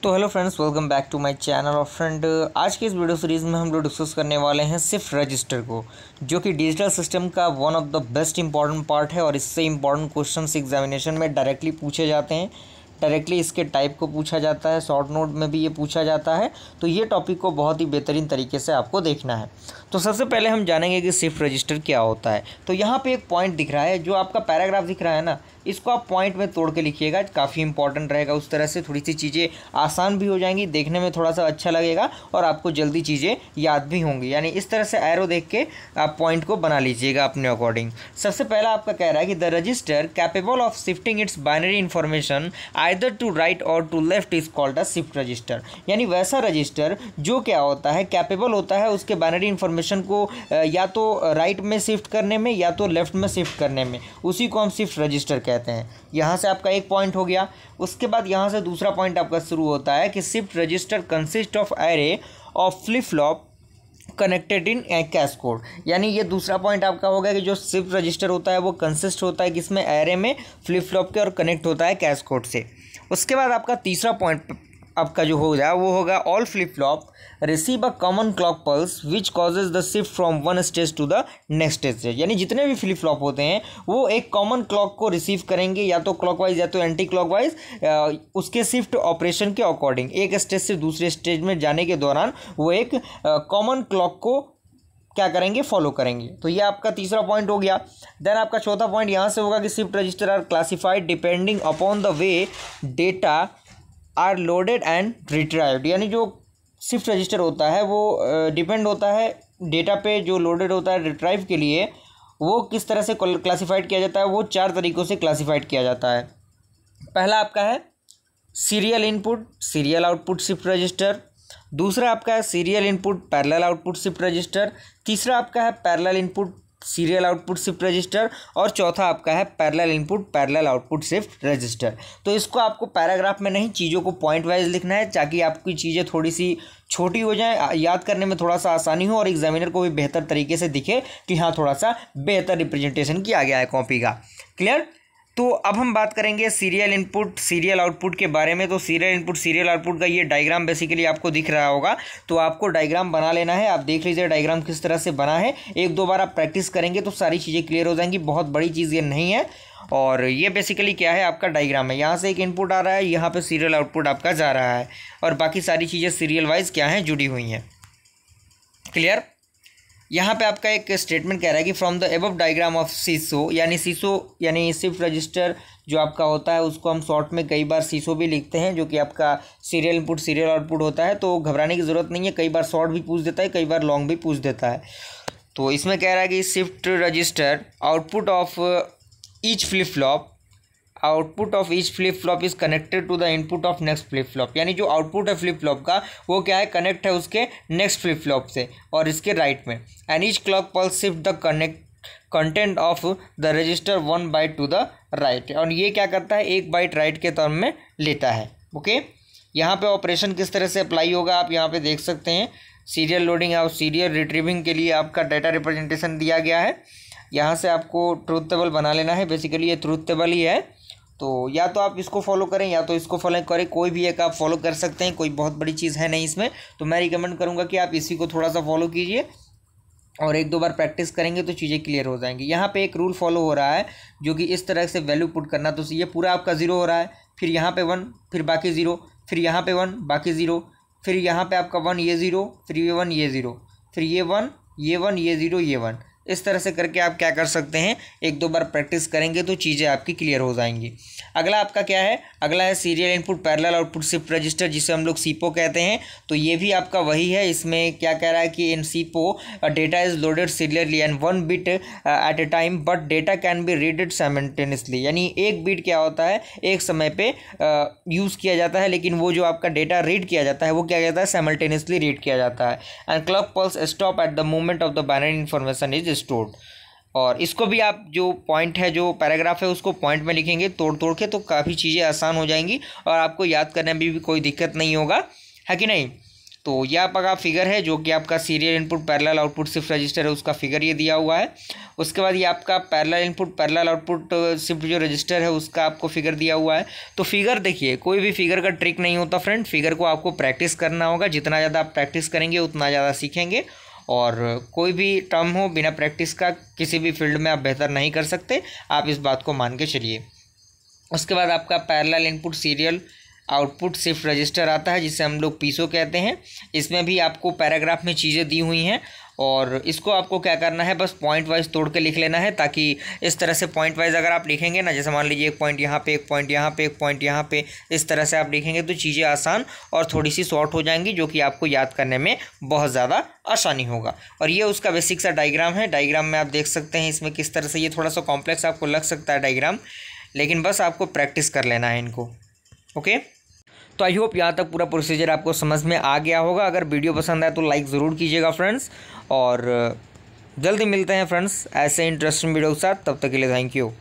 तो hello friends, welcome back to my channel. और friend, आज की इस वीडियो सीरीज़ में हम लोग डिस्कस करने वाले हैं शिफ्ट रजिस्टर को, जो कि डिजिटल सिस्टम का one of the best important part है और इससे इंपॉर्टेंट क्वेश्चंस एग्जामिनेशन में डायरेक्टली पूछे जाते हैं। डायरेक्टली इसके टाइप को पूछा जाता है, शॉर्ट नोट में भी ये पूछा जाता है। तो ये टॉपिक को बहुत ही बेहतरीन तरीके से आपको देखना है। तो सबसे पहले हम जानेंगे कि शिफ्ट रजिस्टर क्या होता है। तो यहाँ पे एक पॉइंट दिख रहा है, जो आपका पैराग्राफ दिख रहा है ना, इसको आप पॉइंट में तोड़ के लिखिएगा, काफ़ी इंपॉर्टेंट रहेगा। उस तरह से थोड़ी सी चीज़ें आसान भी हो जाएंगी, देखने में थोड़ा सा अच्छा लगेगा और आपको जल्दी चीज़ें याद भी होंगी। यानी इस तरह से एरो देख के आप पॉइंट को बना लीजिएगा अपने अकॉर्डिंग। सबसे पहला आपका कह रहा है कि the register capable of shifting its binary information either to right or to left is called a shift register. यानी वैसा रजिस्टर जो क्या होता है, कैपेबल होता है उसके बाइनरी इन्फॉर्मेशन को या तो राइट में शिफ्ट करने में या तो लेफ्ट में शिफ्ट करने में, उसी को हम शिफ्ट रजिस्टर कहते हैं। यहाँ से आपका एक पॉइंट हो गया। उसके बाद यहाँ से दूसरा पॉइंट आपका शुरू होता है कि shift register consist of array of flip flop connected in cash code. यानी ये दूसरा पॉइंट आपका होगा कि जो शिफ्ट रजिस्टर होता है वो कंसिस्ट होता है किसमें, एरे में, फ्लिप फ्लॉप के, और कनेक्ट होता है कैश कोड से। उसके बाद आपका तीसरा पॉइंट आपका जो होगा वो होगा all flip flop receive a common clock pulse which causes the shift from one stage to the next stage. यानी जितने भी फ्लिप फ्लॉप होते हैं वो एक कॉमन क्लॉक को रिसीव करेंगे, या तो क्लॉकवाइज या तो एंटी क्लॉकवाइज, उसके शिफ्ट ऑपरेशन के अकॉर्डिंग। एक स्टेज से दूसरे स्टेज में जाने के दौरान वो एक कॉमन क्लॉक को क्या करेंगे, फॉलो करेंगे। तो ये आपका तीसरा पॉइंट हो गया। देन आपका चौथा पॉइंट यहाँ से होगा कि shift register are classified depending upon the way data are loaded and retrieved. यानी जो शिफ्ट रजिस्टर होता है वो डिपेंड होता है डेटा पे जो लोडेड होता है रिट्राइव के लिए, वो किस तरह से क्लासिफाइड किया जाता है। वो 4 तरीक़ों से क्लासिफाइड किया जाता है। पहला आपका है serial input serial output shift register. दूसरा आपका है serial input parallel output shift register. तीसरा आपका है parallel input serial output shift register. और चौथा आपका है parallel input parallel output shift register. तो इसको आपको पैराग्राफ में नहीं, चीज़ों को पॉइंट वाइज लिखना है, ताकि आपकी चीज़ें थोड़ी सी छोटी हो जाए, याद करने में थोड़ा सा आसानी हो और एग्जामिनर को भी बेहतर तरीके से दिखे कि हाँ थोड़ा सा बेहतर रिप्रेजेंटेशन किया गया है कॉपी का। क्लियर। तो अब हम बात करेंगे सीरियल इनपुट सीरियल आउटपुट के बारे में। तो सीरियल इनपुट सीरियल आउटपुट का ये डायग्राम बेसिकली आपको दिख रहा होगा, तो आपको डायग्राम बना लेना है। आप देख लीजिए डायग्राम किस तरह से बना है। एक दो बार आप प्रैक्टिस करेंगे तो सारी चीज़ें क्लियर हो जाएंगी। बहुत बड़ी चीज़ ये नहीं है। और ये बेसिकली क्या है, आपका डायग्राम है। यहाँ से एक इनपुट आ रहा है, यहाँ पे सीरियल आउटपुट आपका जा रहा है, और बाकी सारी चीज़ें सीरियल वाइज क्या हैं, जुड़ी हुई हैं। क्लियर। यहाँ पे आपका एक स्टेटमेंट कह रहा है कि from the above diagram of SISO, यानी सीसो यानी शिफ्ट रजिस्टर जो आपका होता है उसको हम शॉर्ट में कई बार सीसो भी लिखते हैं, जो कि आपका सीरियल इनपुट सीरियल आउटपुट होता है। तो घबराने की ज़रूरत नहीं है, कई बार शॉर्ट भी पूछ देता है, कई बार लॉन्ग भी पूछ देता है। तो इसमें कह रहा है कि shift register output of each flip flop output of each flip flop is connected to the input of next flip flop. यानी जो आउटपुट है फ्लिप फ्लॉप का वो क्या है, कनेक्ट है उसके नेक्स्ट फ्लिप फ्लॉप से और इसके राइट में। And each clock pulse shift the content of the register 1 byte to the right. और ये क्या करता है, 1 बाइट राइट के टर्म में लेता है। ओके। यहाँ पे ऑपरेशन किस तरह से अप्लाई होगा आप यहाँ पे देख सकते हैं। सीरियल लोडिंग और सीरियल रिट्रीविंग के लिए आपका डाटा रिप्रेजेंटेशन दिया गया है। यहाँ से आपको ट्रूथ टेबल बना लेना है। बेसिकली ये ट्रूथ टेबल ही है, तो या तो आप इसको फॉलो करें या तो इसको फॉलो करें, कोई भी एक आप फॉलो कर सकते हैं। कोई बहुत बड़ी चीज़ है नहीं इसमें। तो मैं रिकमेंड करूँगा कि आप इसी को थोड़ा सा फॉलो कीजिए और एक दो बार प्रैक्टिस करेंगे तो चीज़ें क्लियर हो जाएंगी। यहाँ पे एक रूल फॉलो हो रहा है जो कि इस तरह से वैल्यू पुट करना। तो ये पूरा आपका 0 हो रहा है, फिर यहाँ पे 1, फिर बाकी 0, फिर यहाँ पे 1 बाकी 0, फिर यहाँ पे आपका 1 ये 0, फिर ये 1 ये 0, फिर ये 1 ये 1 ये 0 ये 1। इस तरह से करके आप क्या कर सकते हैं, एक दो बार प्रैक्टिस करेंगे तो चीज़ें आपकी क्लियर हो जाएंगी। अगला आपका क्या है, अगला है serial input parallel output shift register, जिसे हम लोग सीपो कहते हैं। तो ये भी आपका वही है। इसमें क्या कह रहा है कि in SIPO data is loaded seriously and 1 bit at a time but data can be readed simultaneously. यानी एक बिट क्या होता है, एक समय पे यूज़ किया जाता है, लेकिन वो जो आपका डेटा रीड किया जाता है वो क्या जाता है, साइमल्टेनियसली रीड किया जाता है। And clock pulse stop at the moment of the binary information is stored. और इसको भी आप जो पॉइंट है, जो पैराग्राफ है, उसको पॉइंट में लिखेंगे तोड़ तोड़ के, तो काफ़ी चीज़ें आसान हो जाएंगी और आपको याद करने में भी कोई दिक्कत नहीं होगा, है कि नहीं। तो यह आपका फिगर है जो कि आपका serial input parallel output shift register है, उसका फिगर ये दिया हुआ है। उसके बाद ये आपका parallel input parallel output shift जो रजिस्टर है उसका आपको फिगर दिया हुआ है। तो फिगर देखिए, कोई भी फिगर का ट्रिक नहीं होता फ्रेंड, फिगर को आपको प्रैक्टिस करना होगा। जितना ज़्यादा आप प्रैक्टिस करेंगे उतना ज़्यादा सीखेंगे, और कोई भी टर्म हो बिना प्रैक्टिस का किसी भी फील्ड में आप बेहतर नहीं कर सकते, आप इस बात को मान के चलिए। उसके बाद आपका parallel input serial output shift register आता है, जिसे हम लोग पीसो कहते हैं। इसमें भी आपको पैराग्राफ में चीज़ें दी हुई हैं, और इसको आपको क्या करना है, बस पॉइंट वाइज तोड़ के लिख लेना है, ताकि इस तरह से पॉइंट वाइज अगर आप लिखेंगे ना, जैसे मान लीजिए एक पॉइंट यहाँ पे, एक पॉइंट यहाँ पे, एक पॉइंट यहाँ पे, इस तरह से आप लिखेंगे तो चीज़ें आसान और थोड़ी सी शॉर्ट हो जाएंगी, जो कि आपको याद करने में बहुत ज़्यादा आसानी होगा। और ये उसका बेसिक सा डायग्राम है। डायग्राम में आप देख सकते हैं इसमें किस तरह से, ये थोड़ा सा कॉम्प्लेक्स आपको लग सकता है डायग्राम, लेकिन बस आपको प्रैक्टिस कर लेना है इनको। ओके, तो आई होप यहाँ तक पूरा प्रोसीजर आपको समझ में आ गया होगा। अगर वीडियो पसंद आए तो लाइक ज़रूर कीजिएगा फ्रेंड्स, और जल्दी मिलते हैं फ्रेंड्स ऐसे इंटरेस्टिंग वीडियो के साथ। तब तक के लिए थैंक यू।